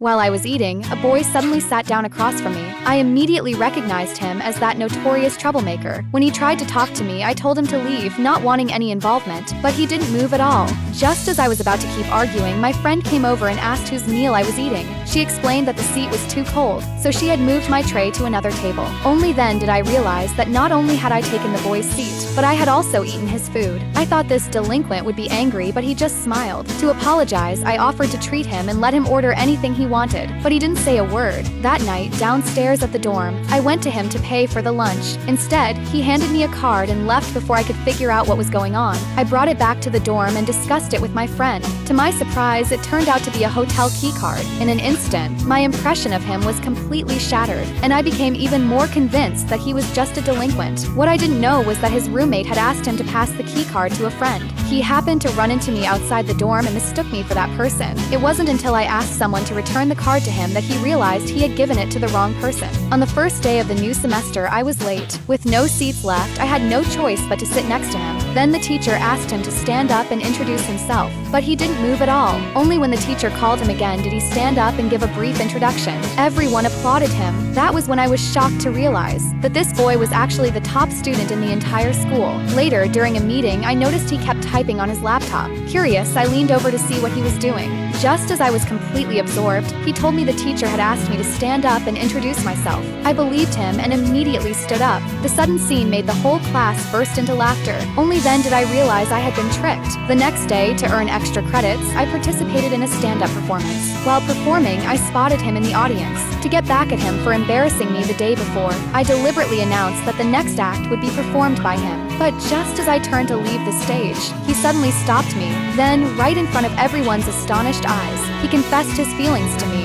While I was eating, a boy suddenly sat down across from me. I immediately recognized him as that notorious troublemaker. When he tried to talk to me, I told him to leave, not wanting any involvement, but he didn't move at all. Just as I was about to keep arguing, my friend came over and asked whose meal I was eating. She explained that the seat was too cold, so she had moved my tray to another table. Only then did I realize that not only had I taken the boy's seat, but I had also eaten his food. I thought this delinquent would be angry, but he just smiled. To apologize, I offered to treat him and let him order anything he wanted, but he didn't say a word. That night, downstairs at the dorm, I went to him to pay for the lunch. Instead, he handed me a card and left before I could figure out what was going on. I brought it back to the dorm and discussed it with my friend. To my surprise, it turned out to be a hotel key card. In an instant, my impression of him was completely shattered, and I became even more convinced that he was just a delinquent. What I didn't know was that his roommate had asked him to pass the key card to a friend. He happened to run into me outside the dorm and mistook me for that person. It wasn't until I asked someone to return the card to him that he realized he had given it to the wrong person. On the first day of the new semester, I was late. With no seats left, I had no choice but to sit next to him. Then the teacher asked him to stand up and introduce himself, but he didn't move at all. Only when the teacher called him again did he stand up and give a brief introduction. Everyone applauded him. That was when I was shocked to realize that this boy was actually the top student in the entire school. Later, during a meeting, I noticed he kept typing on his laptop. Curious, I leaned over to see what he was doing. Just as I was completely absorbed, he told me the teacher had asked me to stand up and introduce myself. I believed him and immediately stood up. The sudden scene made the whole class burst into laughter. Only then did I realize I had been tricked. The next day, to earn extra credits, I participated in a stand-up performance. While performing, I spotted him in the audience. To get back at him for embarrassing me the day before, I deliberately announced that the next act would be performed by him. But just as I turned to leave the stage, he suddenly stopped me. Then, right in front of everyone's astonished eyes, he confessed his feelings to me